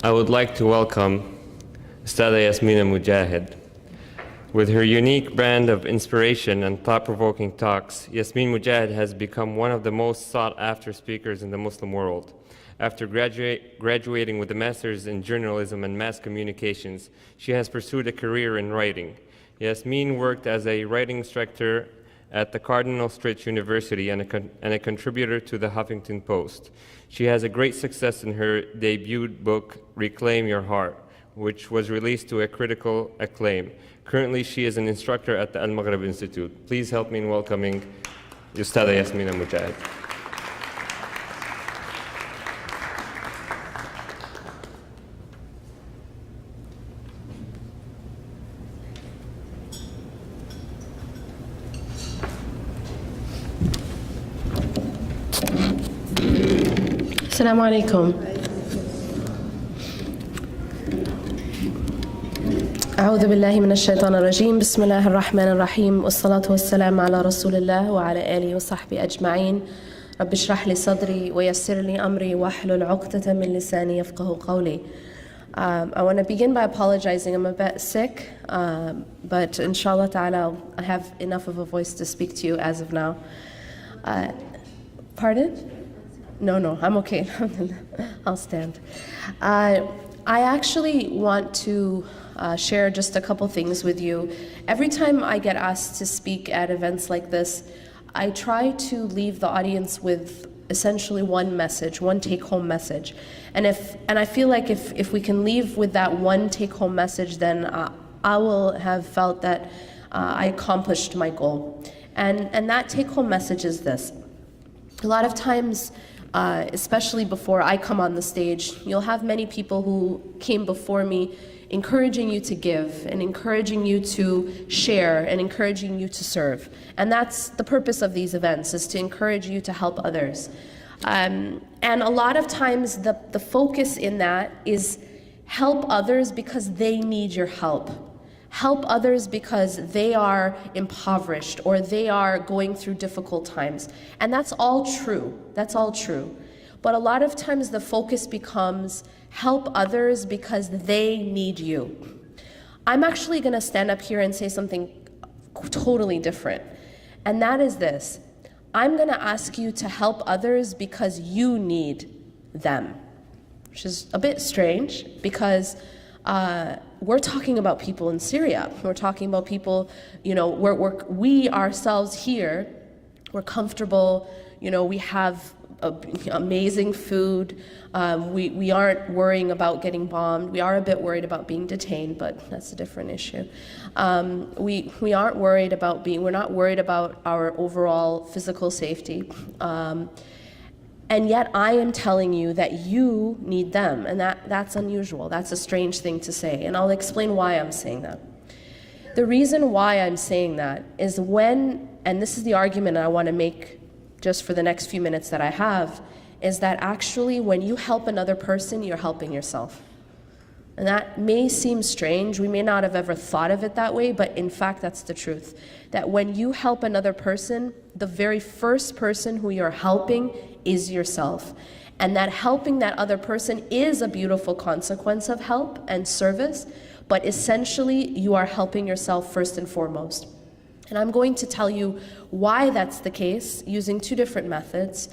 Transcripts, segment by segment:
I would like to welcome Ustadha Yasmin Mogahed. With her unique brand of inspiration and thought-provoking talks, Yasmin Mogahed has become one of the most sought-after speakers in the Muslim world. After graduating with a master's in journalism and mass communications, she has pursued a career in writing. Yasmin worked as a writing instructor at the Cardinal Stritch University and a contributor to the Huffington Post. She has a great success in her debut book, Reclaim Your Heart, which was released to a critical acclaim. Currently, she is an instructor at the AlMaghrib Institute. Please help me in welcoming Ustadha Yasmin Mogahed. Assalamu alaikum. أعوذ بالله من الشيطان الرجيم بسم الله الرحمن الرحيم والصلاة والسلام على رسول الله وعلى آله وصحبه أجمعين رب اشرح لي صدري ويسر لي أمري واحلل عقدة من لساني يفقه قولي. I want to begin by apologizing. I'm a bit sick, but inshallah ta'ala I have enough of a voice to speak to you as of now. Pardon? No, I'm okay. I'll stand. I actually want to share just a couple things with you. Every time I get asked to speak at events like this, I try to leave the audience with essentially one message, one take-home message. And I feel like if we can leave with that one take-home message, then I will have felt that I accomplished my goal. And that take-home message is this. A lot of times, especially before I come on the stage, you'll have many people who came before me encouraging you to give and encouraging you to share and encouraging you to serve. And that's the purpose of these events, is to encourage you to help others. And a lot of times the focus in that is help others because they need your help. Help others because they are impoverished or they are going through difficult times. And that's all true. That's all true. But a lot of times the focus becomes help others because they need you. I'm actually going to stand up here and say something totally different. And that is this. I'm going to ask you to help others because you need them. Which is a bit strange because we're talking about people in Syria. We're talking about people, we ourselves here, we're comfortable, we have amazing food. We aren't worrying about getting bombed. We are a bit worried about being detained, but that's a different issue. We aren't worried about we're not worried about our overall physical safety. And yet I am telling you that you need them, and that's unusual. That's a strange thing to say, and I'll explain why I'm saying that. The reason why I'm saying that is and this is the argument I want to make just for the next few minutes that I have, is that actually when you help another person, you're helping yourself. And that may seem strange. We may not have ever thought of it that way, but in fact, that's the truth. That when you help another person, the very first person who you're helping is yourself. And that helping that other person is a beautiful consequence of help and service, but essentially you are helping yourself first and foremost. And I'm going to tell you why that's the case using two different methods,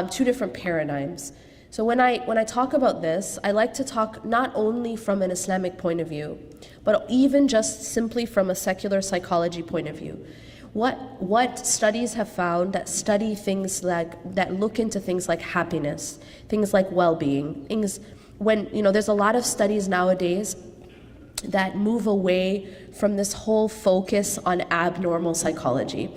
two different paradigms. So when I talk about this, I like to talk not only from an Islamic point of view, but even just simply from a secular psychology point of view. What studies have found that study things that look into things like happiness, things like well-being, there's a lot of studies nowadays that move away from this whole focus on abnormal psychology.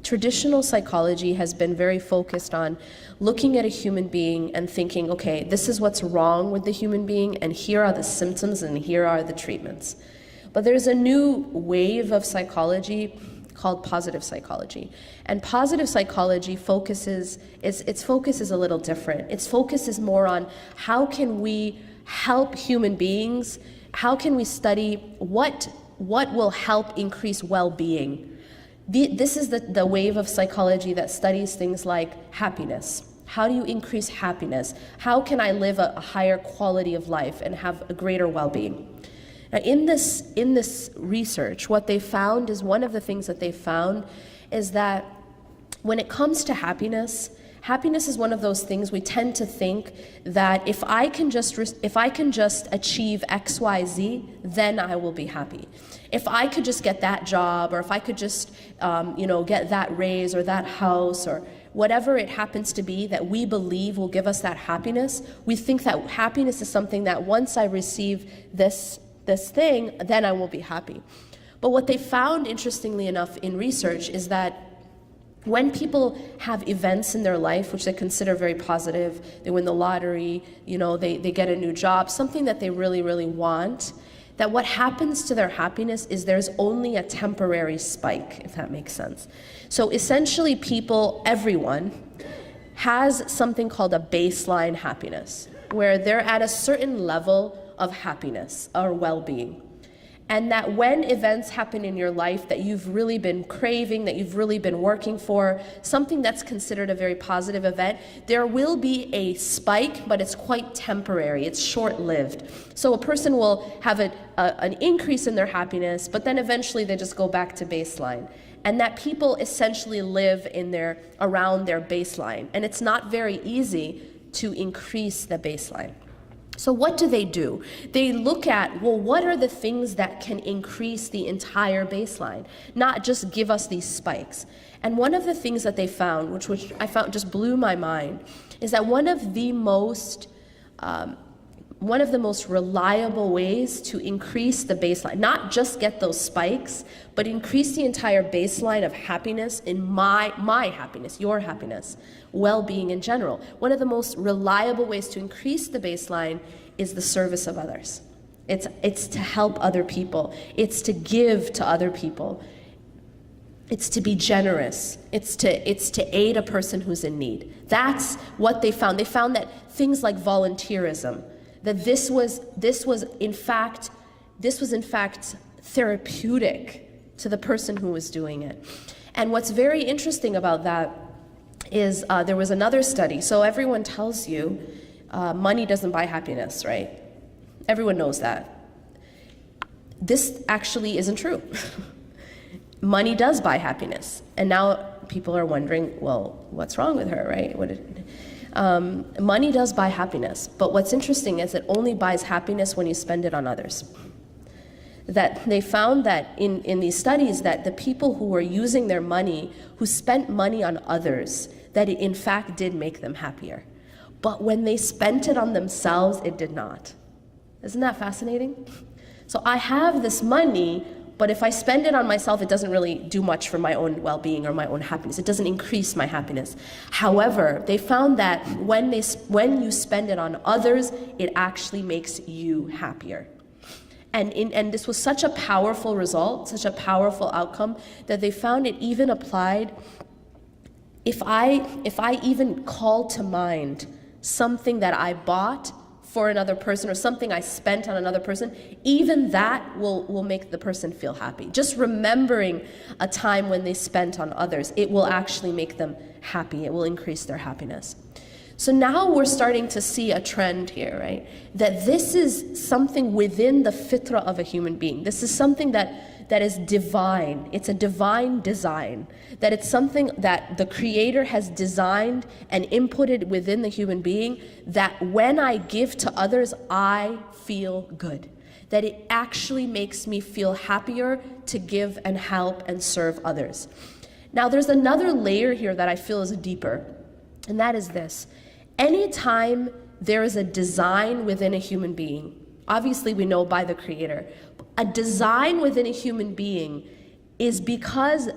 Traditional psychology has been very focused on looking at a human being and thinking, okay, this is what's wrong with the human being, and here are the symptoms, and here are the treatments. But there's a new wave of psychology called positive psychology. And positive psychology its focus is a little different. Its focus is more on how can we help human beings, how can we study what will help increase well-being. This is the wave of psychology that studies things like happiness. How do you increase happiness? How can I live a higher quality of life and have a greater well-being? Now, in this research, what they found is, one of the things that they found is that when it comes to happiness, happiness is one of those things we tend to think that if I can just achieve X, Y, Z, then I will be happy. If I could just get that job, or if I could just get that raise or that house, or whatever it happens to be that we believe will give us that happiness, we think that happiness is something that once I receive this thing, then I will be happy. But what they found, interestingly enough, in research is that when people have events in their life which they consider very positive, they win the lottery, they get a new job, something that they really, really want, that what happens to their happiness is there's only a temporary spike, if that makes sense. So essentially everyone has something called a baseline happiness, where they're at a certain level of happiness or well-being. And that when events happen in your life that you've really been craving, that you've really been working for, something that's considered a very positive event, there will be a spike, but it's quite temporary, it's short-lived. So a person will have an increase in their happiness, but then eventually they just go back to baseline. And that people essentially live around their baseline. And it's not very easy to increase the baseline. So what do? They look at, well, what are the things that can increase the entire baseline, not just give us these spikes? And one of the things that they found, which I found just blew my mind, is that one of the most reliable ways to increase the baseline, not just get those spikes, but increase the entire baseline of happiness in my happiness, your happiness, well-being in general. One of the most reliable ways to increase the baseline is the service of others. It's to help other people. It's to give to other people. It's to be generous. It's to aid a person who's in need. That's what they found. They found that things like volunteerism, that this was in fact therapeutic to the person who was doing it. And what's very interesting about that is there was another study. So everyone tells you money doesn't buy happiness, right? Everyone knows that. This actually isn't true. Money does buy happiness. And now people are wondering, well, what's wrong with her, right? Money does buy happiness, but what's interesting is it only buys happiness when you spend it on others. That they found that in these studies that the people who were using their money, who spent money on others, that it in fact did make them happier. But when they spent it on themselves, it did not. Isn't that fascinating? So I have this money, but if I spend it on myself, it doesn't really do much for my own well-being or my own happiness. It doesn't increase my happiness. However, they found that when you spend it on others, it actually makes you happier. And this was such a powerful result, such a powerful outcome, that they found it even applied. If I even call to mind something that I bought for another person or something I spent on another person, even that will make the person feel happy. Just remembering a time when they spent on others, it will actually make them happy. It will increase their happiness. So now we're starting to see a trend here, right? That this is something within the fitrah of a human being. This is something that is divine. It's a divine design. That it's something that the Creator has designed and inputted within the human being, that when I give to others, I feel good. That it actually makes me feel happier to give and help and serve others. Now there's another layer here that I feel is deeper, and that is this. Anytime there is a design within a human being, obviously we know by the Creator, a design within a human being is because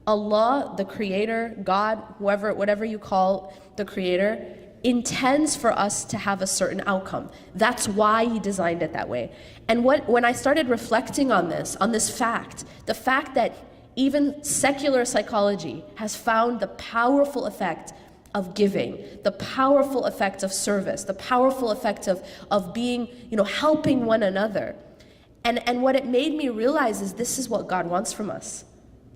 Allah, the Creator, God, whatever you call the Creator, intends for us to have a certain outcome. That's why He designed it that way. And when I started reflecting on this fact, the fact that even secular psychology has found the powerful effect of giving, the powerful effect of service, the powerful effect of being, helping one another. And what it made me realize is this is what God wants from us.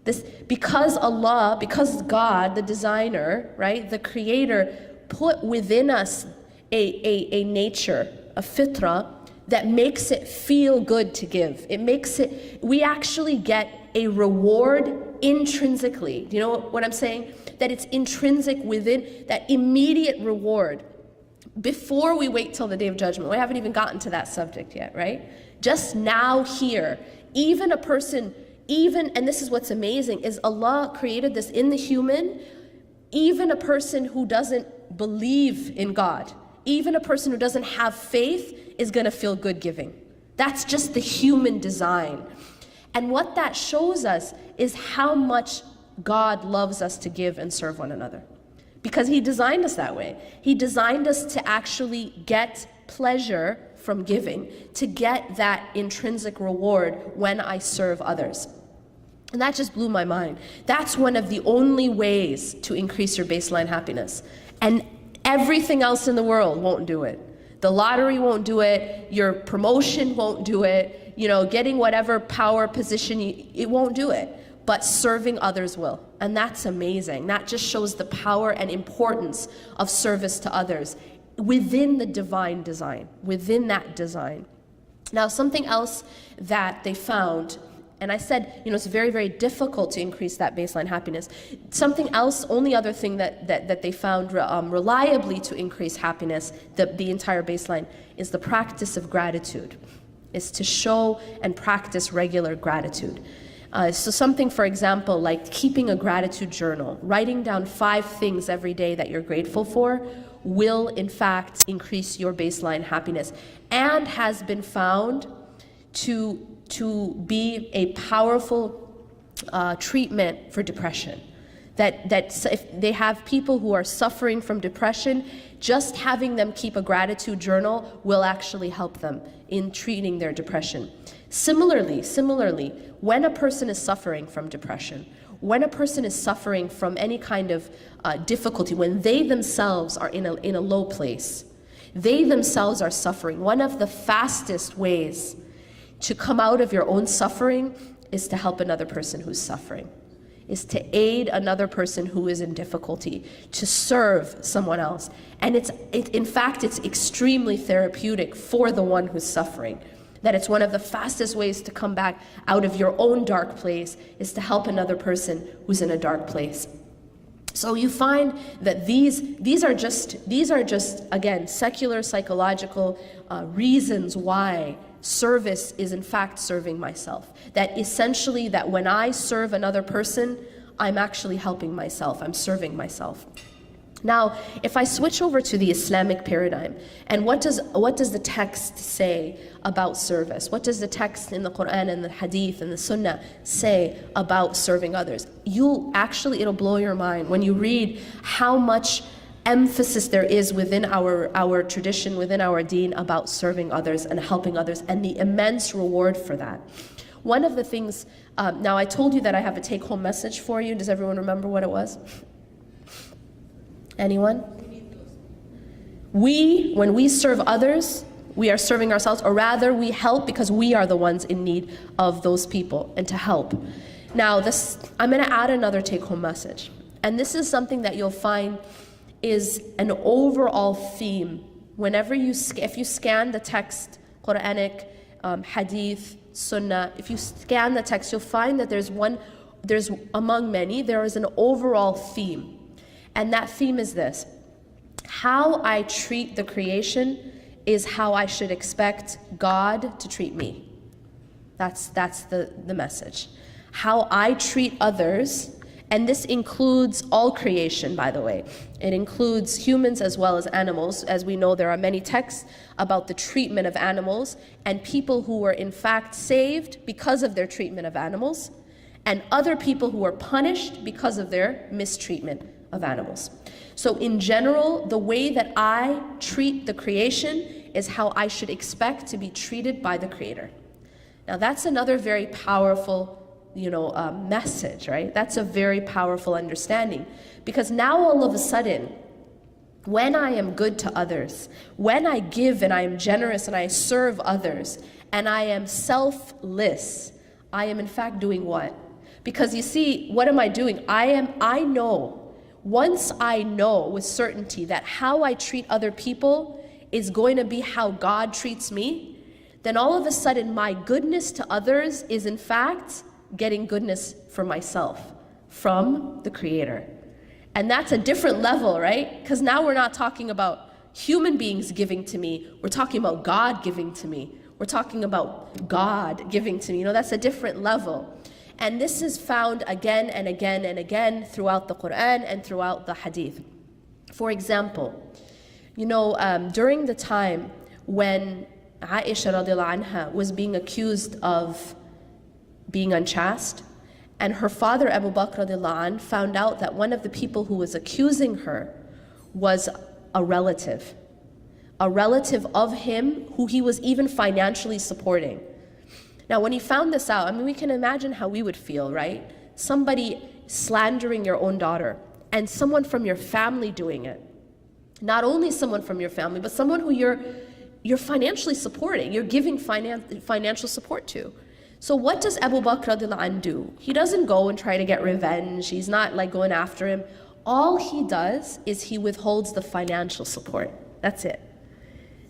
Because God, the designer, right, the Creator, put within us a nature, a fitra, that makes it feel good to give. We actually get a reward intrinsically. Do you know what I'm saying? That it's intrinsic within, that immediate reward. Before we wait till the day of judgment, we haven't even gotten to that subject yet, right? Just now here, even a person, and this is what's amazing, is Allah created this in the human, even a person who doesn't believe in God, even a person who doesn't have faith is gonna feel good giving. That's just the human design. And what that shows us is how much God loves us to give and serve one another. Because He designed us that way. He designed us to actually get pleasure from giving, to get that intrinsic reward when I serve others. And that just blew my mind. That's one of the only ways to increase your baseline happiness. And everything else in the world won't do it. The lottery won't do it, your promotion won't do it, getting whatever power position, it won't do it. But serving others will. And that's amazing. That just shows the power and importance of service to others within the divine design, within that design. Now, something else that they found, and I said, it's very, very difficult to increase that baseline happiness. Something else, only other thing that they found reliably to increase happiness, the entire baseline, is the practice of gratitude, is to show and practice regular gratitude. So something, for example, like keeping a gratitude journal, writing down 5 things every day that you're grateful for will, in fact, increase your baseline happiness, and has been found to be a powerful treatment for depression. That if they have people who are suffering from depression, just having them keep a gratitude journal will actually help them in treating their depression. Similarly, when a person is suffering from depression, when a person is suffering from any kind of difficulty, when they themselves are in a low place, they themselves are suffering, one of the fastest ways to come out of your own suffering is to help another person who's suffering, is to aid another person who is in difficulty, to serve someone else. And in fact, it's extremely therapeutic for the one who's suffering. That it's one of the fastest ways to come back out of your own dark place is to help another person who's in a dark place. So you find that these are just again secular psychological reasons why service is in fact serving myself. That essentially that when I serve another person, I'm actually helping myself, I'm serving myself. Now, if I switch over to the Islamic paradigm, and what does the text say about service? What does the text in the Quran and the Hadith and the Sunnah say about serving others? It'll blow your mind when you read how much emphasis there is within our tradition, within our deen, about serving others and helping others, and the immense reward for that. One of the things, now I told you that I have a take-home message for you. Does everyone remember what it was? Anyone? When we serve others, we are serving ourselves, or rather we help because we are the ones in need of those people and to help. Now I'm going to add another take-home message. And this is something that you'll find is an overall theme. If you scan the text, Quranic, Hadith, Sunnah, if you scan the text, you'll find that there's among many, there is an overall theme. And that theme is this: how I treat the creation is how I should expect God to treat me. That's the message. How I treat others, and this includes all creation, by the way. It includes humans as well as animals. As we know, there are many texts about the treatment of animals and people who were in fact saved because of their treatment of animals, and other people who were punished because of their mistreatment of animals. So in general, the way that I treat the creation is how I should expect to be treated by the Creator. Now that's another very powerful message, right? That's a very powerful understanding, because now all of a sudden, when I am good to others, when I give and I am generous and I serve others, and I am selfless, I am in fact doing what? Because you see, what am I doing? I know once I know with certainty that how I treat other people is going to be how God treats me, then all of a sudden my goodness to others is in fact getting goodness for myself from the Creator. And that's a different level, right? Because now we're not talking about human beings giving to me, we're talking about God giving to me. We're talking about God giving to me. You know, that's a different level. And this is found again and again and again throughout the Quran and throughout the Hadith. For example, you know, during the time when Aisha radiallahu anha was being accused of being unchaste, and her father Abu Bakr radiallahu anh found out that one of the people who was accusing her was a relative of him who he was even financially supporting. Now, when he found this out, I mean, we can imagine how we would feel, right? Somebody slandering your own daughter, and someone from your family doing it. Not only someone from your family, but someone who you're financially supporting, you're giving financial support to. So what does Abu Bakr radiallahu anh do? He doesn't go and try to get revenge. He's not like going after him. All he does is he withholds the financial support. That's it.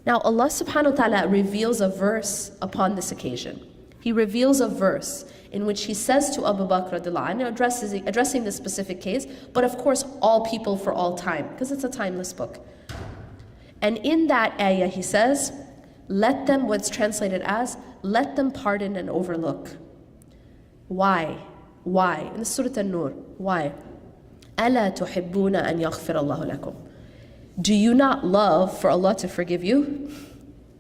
Now Allah subhanahu wa ta'ala reveals a verse upon this occasion. He reveals a verse in which he says to Abu Bakr radiallahu anh, addressing this specific case, but of course all people for all time, because it's a timeless book. And in that ayah he says, let them, what's translated as, let them pardon and overlook. Why? Why? In the Surah An-Nur, why? أَلَا تُحِبُّونَ أَن يَغْفِرَ اللَّهُ لَكُمْ. Do you not love for Allah to forgive you?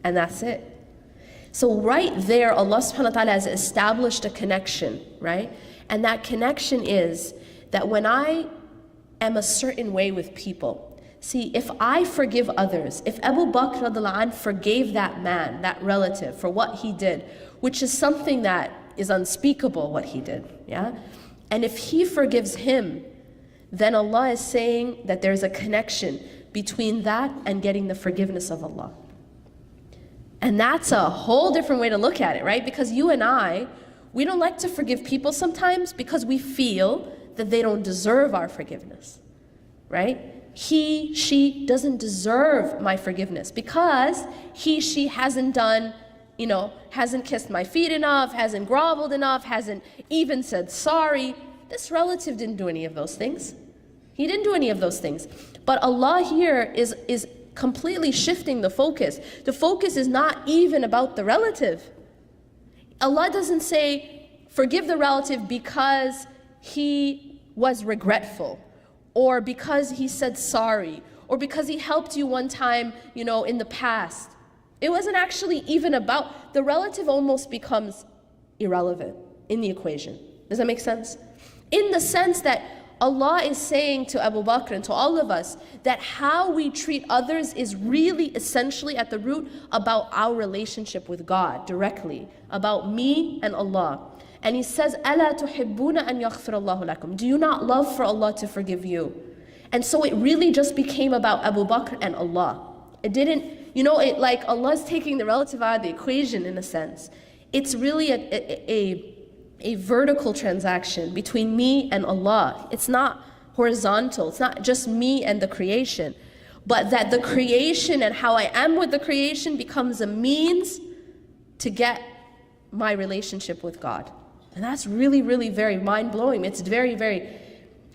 And that's it. So right there, Allah subhanahu wa ta'ala has established a connection, right? And that connection is that when I am a certain way with people, see, if I forgive others, if Abu Bakr radiallahu anh forgave that man, that relative, for what he did, which is something that is unspeakable, what he did, yeah? And if he forgives him, then Allah is saying that there's a connection between that and getting the forgiveness of Allah. And that's a whole different way to look at it, right? Because you and I, we don't like to forgive people sometimes because we feel that they don't deserve our forgiveness, right? He, she doesn't deserve my forgiveness because he, she hasn't done, you know, hasn't kissed my feet enough, hasn't groveled enough, hasn't even said sorry. This relative didn't do any of those things. He didn't do any of those things. But Allah here is completely shifting the focus. The focus is not even about the relative. Allah doesn't say, forgive the relative because he was regretful, or because he said sorry, or because he helped you one time, you know, in the past. It wasn't actually even about, the relative almost becomes irrelevant in the equation. Does that make sense? In the sense that Allah is saying to Abu Bakr and to all of us that how we treat others is really essentially at the root about our relationship with God directly, about me and Allah. And he says, أَلَا تُحِبُّونَ أَن يَغْفِرَ اللَّهُ لَكُمْ. Do you not love for Allah to forgive you? And so it really just became about Abu Bakr and Allah. It didn't, you know, it like Allah's taking the relative out of the equation in a sense. It's really a vertical transaction between me and Allah. It's not horizontal. It's not just me and the creation, but that the creation and how I am with the creation becomes a means to get my relationship with God. And that's really, really very mind-blowing. It's very,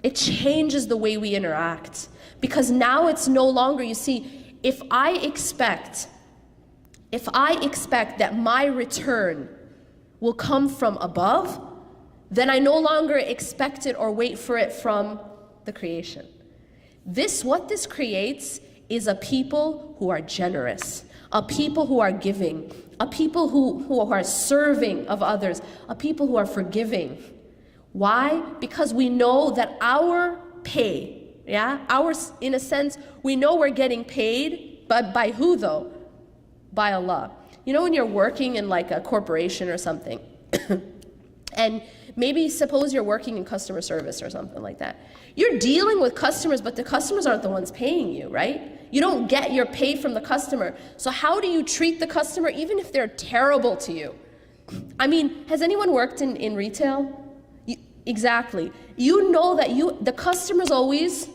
it changes the way we interact. Because now it's no longer, you see, if I expect that my return will come from above, then I no longer expect it or wait for it from the creation. What this creates is a people who are generous, a people who are giving, a people who are serving of others, a people who are forgiving. Why? Because we know that our pay, in a sense, we know we're getting paid, but by who though? By Allah. You know when you're working in like a corporation or something, and maybe suppose you're working in customer service or something like that. You're dealing with customers, but the customers aren't the ones paying you, right? You don't get your pay from the customer. So how do you treat the customer even if they're terrible to you? I mean, has anyone worked in retail? Exactly. You know that the customer's always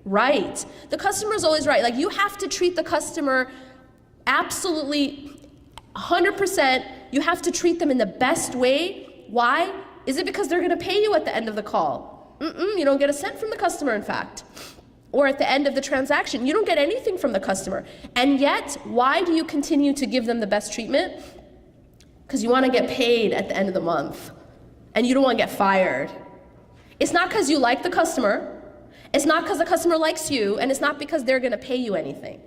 right. The customer is always right. Like, you have to treat the customer absolutely 100%. You have to treat them in the best way. Why? Is it because they're going to pay you at the end of the call? You don't get a cent from the customer, in fact. Or at the end of the transaction, you don't get anything from the customer. And yet, why do you continue to give them the best treatment? Because you want to get paid at the end of the month. And you don't want to get fired. It's not because you like the customer. It's not because the customer likes you. And it's not because they're going to pay you anything.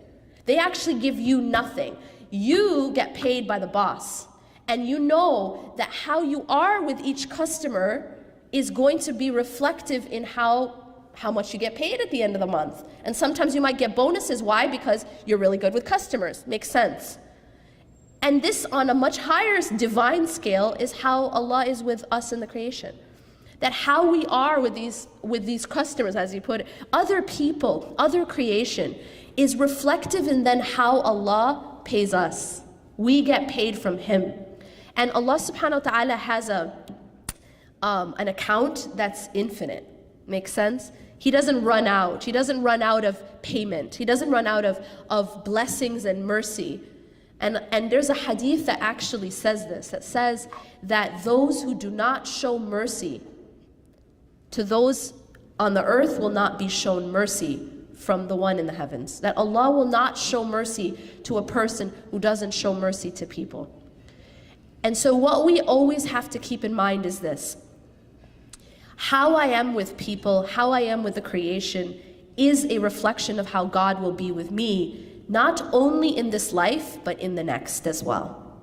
They actually give you nothing. You get paid by the boss. And you know that how you are with each customer is going to be reflective in how much you get paid at the end of the month. And sometimes you might get bonuses. Why? Because you're really good with customers. Makes sense. And this, on a much higher divine scale, is how Allah is with us in the creation. That how we are with these customers, as you put it, other people, other creation, is reflective in then how Allah pays us. We get paid from Him. And Allah subhanahu wa ta'ala has an account that's infinite. Makes sense? He doesn't run out. He doesn't run out of payment. He doesn't run out of blessings and mercy. And there's a hadith that actually says this, that says that those who do not show mercy to those on the earth will not be shown mercy from the one in the heavens. That Allah will not show mercy to a person who doesn't show mercy to people. And so what we always have to keep in mind is this. How I am with people, how I am with the creation, is a reflection of how God will be with me, not only in this life, but in the next as well.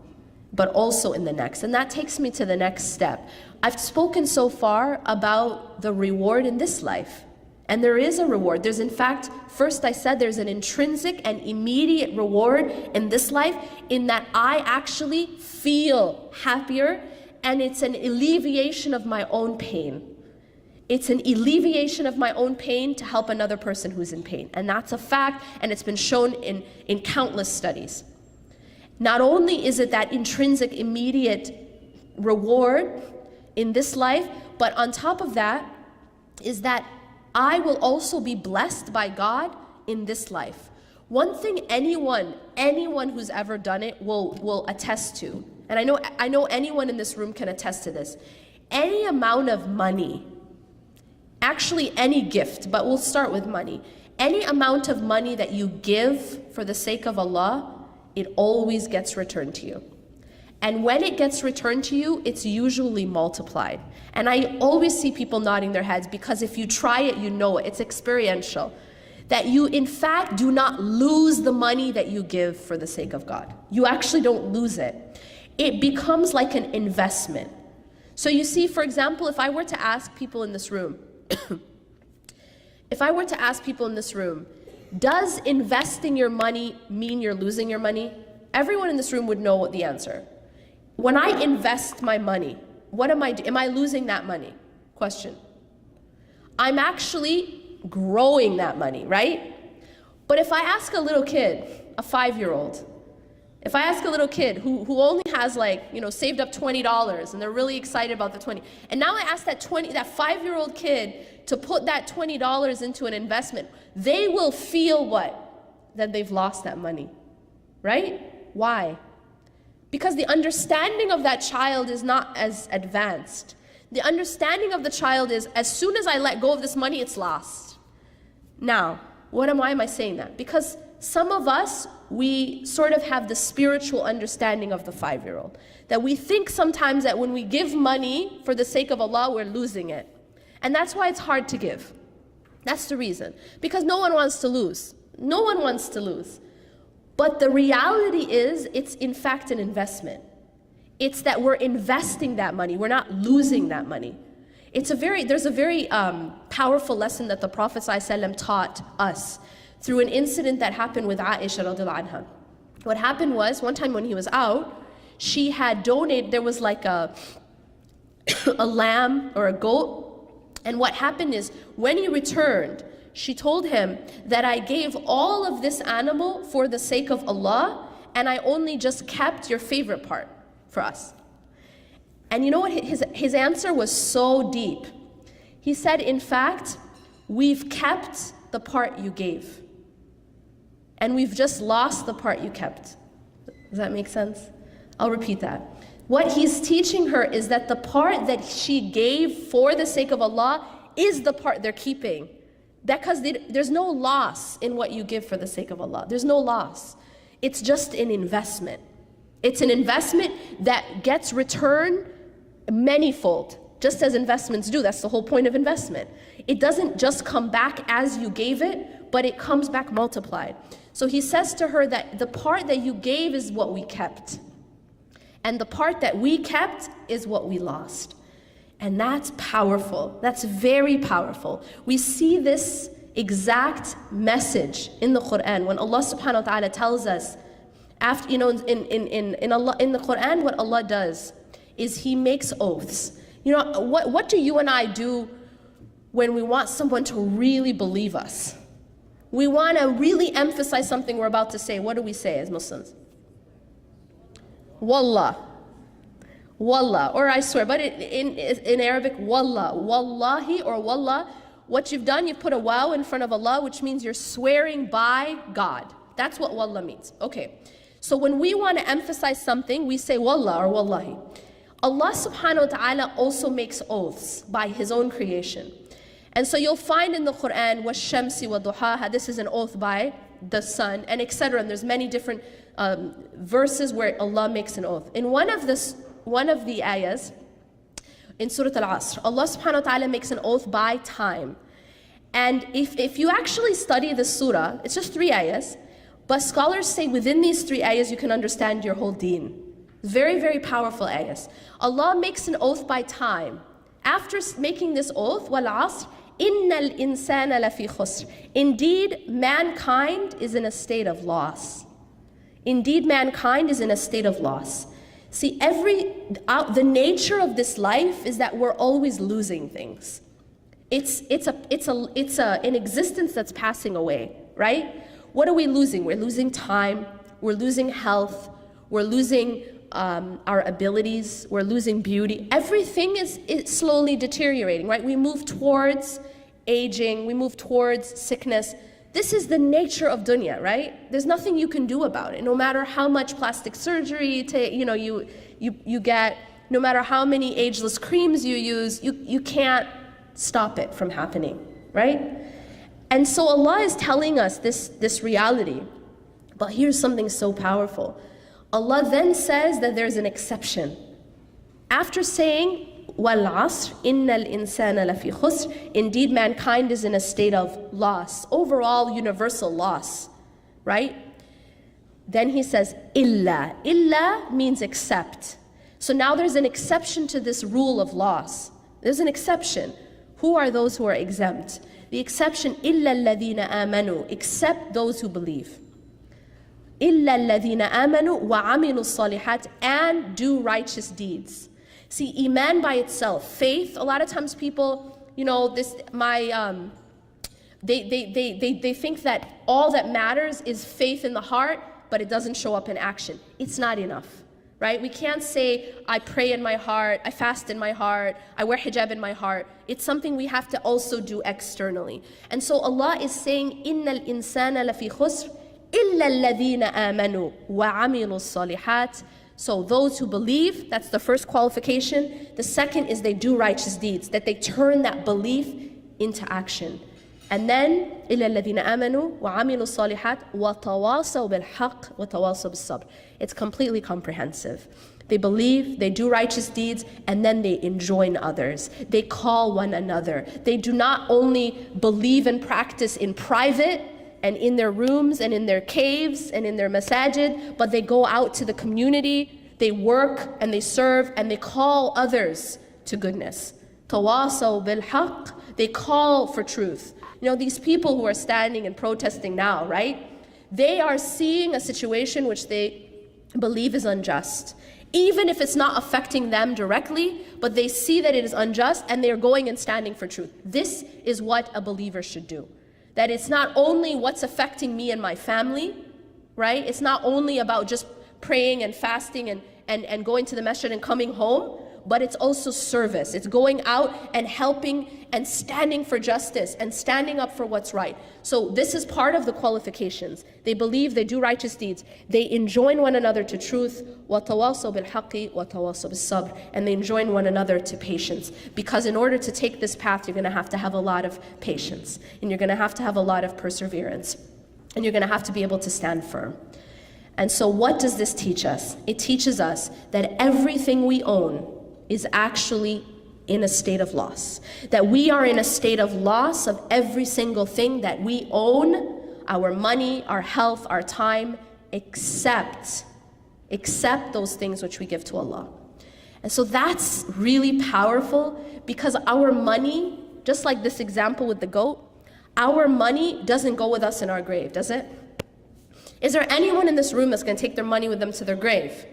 But also in the next. And that takes me to the next step. I've spoken so far about the reward in this life. And there is a reward. There's, in fact, first I said there's an intrinsic and immediate reward in this life, in that I actually feel happier, and it's an alleviation of my own pain. It's an alleviation of my own pain to help another person who's in pain. And that's a fact, and it's been shown in countless studies. Not only is it that intrinsic, immediate reward in this life, but on top of that is that I will also be blessed by God in this life. One thing anyone who's ever done it will attest to, and I know anyone in this room can attest to this, any amount of money, actually any gift, but we'll start with money. Any amount of money that you give for the sake of Allah, it always gets returned to you. And when it gets returned to you, it's usually multiplied. And I always see people nodding their heads, because if you try it, you know it. It's experiential. That you, in fact, do not lose the money that you give for the sake of God. You actually don't lose it. It becomes like an investment. So you see, for example, if I were to ask people in this room, does investing your money mean you're losing your money? Everyone in this room would know what the answer. When I invest my money, what am I doing? Am I losing that money? Question. I'm actually growing that money, right? But if I ask a little kid, a 5-year-old, if I ask a little kid who only has saved up $20 and they're really excited about the 20, and now I ask that 5-year-old kid to put that $20 into an investment, they will feel what? That they've lost that money, right? Why? Because the understanding of that child is not as advanced. The understanding of the child is, as soon as I let go of this money, it's lost. Now, why am I saying that? Because some of us, we sort of have the spiritual understanding of the 5-year-old. That we think sometimes that when we give money for the sake of Allah, we're losing it. And that's why it's hard to give. That's the reason. Because no one wants to lose. No one wants to lose. But the reality is, it's in fact an investment. It's that we're investing that money. We're not losing that money. There's a very powerful lesson that the Prophet ﷺ taught us through an incident that happened with Aisha radiallahu anha. What happened was, one time when he was out, she had donated, there was like a lamb or a goat. And what happened is, when he returned, she told him that I gave all of this animal for the sake of Allah, and I only just kept your favorite part for us. And you know what? His answer was so deep. He said, in fact, we've kept the part you gave. And we've just lost the part you kept. Does that make sense? I'll repeat that. What he's teaching her is that the part that she gave for the sake of Allah is the part they're keeping. Because there's no loss in what you give for the sake of Allah. There's no loss. It's just an investment. It's an investment that gets returned manyfold, just as investments do. That's the whole point of investment. It doesn't just come back as you gave it, but it comes back multiplied. So he says to her that the part that you gave is what we kept. And the part that we kept is what we lost. And that's powerful. That's very powerful. We see this exact message in the Quran when Allah subhanahu wa ta'ala tells us, after, in the Quran, what Allah does is He makes oaths. What do you and I do when we want someone to really believe us? We want to really emphasize something we're about to say. What do we say as Muslims? Wallah. Wallah, or I swear, but in Arabic, wallah, wallahi, or wallah. What you've done, you've put a waw in front of Allah, which means you're swearing by God. That's what wallah means. Okay, so when we want to emphasize something, we say wallah or wallahi. Allah subhanahu wa ta'ala also makes oaths by His own creation. And so you'll find in the Quran, وَالشَّمْسِ وَضُحَاهَا, this is an oath by the sun, and etc. And there's many different verses where Allah makes an oath. In one of the ayahs, in Surah Al-Asr, Allah subhanahu wa ta'ala makes an oath by time. And if you actually study the surah, it's just 3 ayahs, but scholars say within these 3 ayahs you can understand your whole deen. Very, very powerful ayahs. Allah makes an oath by time. After making this oath, وَالْعَصْرِ إِنَّ الْإِنسَانَ لَفِي خُسْرٍ, indeed, mankind is in a state of loss. Indeed, mankind is in a state of loss. See, the nature of this life is that we're always losing things. It's an existence that's passing away, right? What are we losing? We're losing time, we're losing health, we're losing our abilities, we're losing beauty. Everything is slowly deteriorating, right? We move towards aging, we move towards sickness. This is the nature of dunya, right? There's nothing you can do about it. No matter how much plastic surgery you get, no matter how many ageless creams you use, you can't stop it from happening, right? And so Allah is telling us this reality. But here's something so powerful. Allah then says that there's an exception. After saying, وَالْعَصْرِ إِنَّ الْإِنسَانَ لَفِي خُسْرٍ, indeed mankind is in a state of loss, overall universal loss, right? Then he says, إِلَّا. إِلَّا means except. So now there's an exception to this rule of loss. There's an exception. Who are those who are exempt? The exception, إِلَّا الَّذِينَ آمَنُوا, except those who believe. إِلَّا الَّذِينَ آمَنُوا وَعَمِلُوا الصَّالِحَاتِ, and do righteous deeds. See, iman by itself, faith, a lot of times people, they think that all that matters is faith in the heart, but it doesn't show up in action. It's not enough, right? We can't say, I pray in my heart, I fast in my heart, I wear hijab in my heart. It's something we have to also do externally. And so Allah is saying, إِنَّ الْإِنسَانَ لَفِي خُسْرٍ إِلَّا الَّذِينَ آمَنُوا وَعَمِلُوا الصَّالِحَاتِ. So those who believe, that's the first qualification. The second is they do righteous deeds, that they turn that belief into action. And then, إِلَّا الَّذِينَ آمَنُوا وَعَمِلُوا الصَّالِحَاتِ وَتَوَاصَوْا بِالْحَقِّ وَتَوَاصَوْا بِالصَّبْرِ. It's completely comprehensive. They believe, they do righteous deeds, and then they enjoin others. They call one another. They do not only believe and practice in private, and in their rooms and in their caves and in their masajid, but they go out to the community, they work and they serve and they call others to goodness. Tawasaw bil haqq, they call for truth. These people who are standing and protesting now, right? They are seeing a situation which they believe is unjust. Even if it's not affecting them directly, but they see that it is unjust and they are going and standing for truth. This is what a believer should do. That it's not only what's affecting me and my family, right? It's not only about just praying and fasting and going to the masjid and coming home, but it's also service. It's going out and helping and standing for justice and standing up for what's right. So this is part of the qualifications. They believe, they do righteous deeds. They enjoin one another to truth, وَتَوَاصَوْا بِالْحَقِّ وَتَوَاصَوْا بِالصَّبْرِ, and they enjoin one another to patience. Because in order to take this path, you're going to have a lot of patience, and you're going to have a lot of perseverance, and you're going to have to be able to stand firm. And so what does this teach us? It teaches us that everything we own is actually in a state of loss. That we are in a state of loss of every single thing that we own, our money, our health, our time, except those things which we give to Allah. And so that's really powerful, because our money, just like this example with the goat, our money doesn't go with us in our grave, does it? Is there anyone in this room that's going to take their money with them to their grave?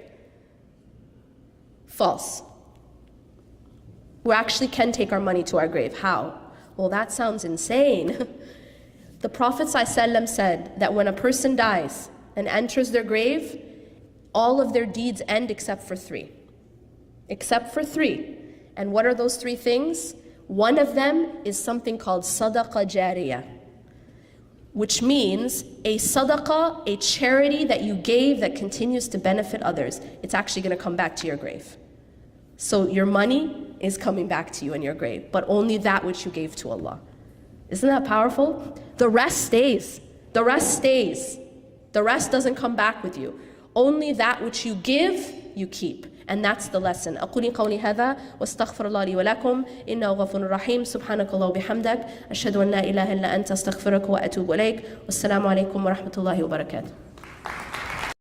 False. We actually can take our money to our grave. How? Well, that sounds insane. The Prophet ﷺ said that when a person dies and enters their grave, all of their deeds end except for three. Except for three. And what are those three things? One of them is something called sadaqah jariyah, which means a sadaqah, a charity that you gave that continues to benefit others. It's actually going to come back to your grave. So your money is coming back to you in your grave, but only that which you gave to Allah. Isn't that powerful? The rest stays. The rest stays. The rest doesn't come back with you. Only that which you give, you keep. And that's the lesson. أقول قولي هذا واستغفر الله لي ولكم إنه غفور رحيم سبحانك الله وبحمدك أشهد أن لا إله إلا أنت أستغفرك وأتوب إليك والسلام عليكم ورحمة الله وبركاته.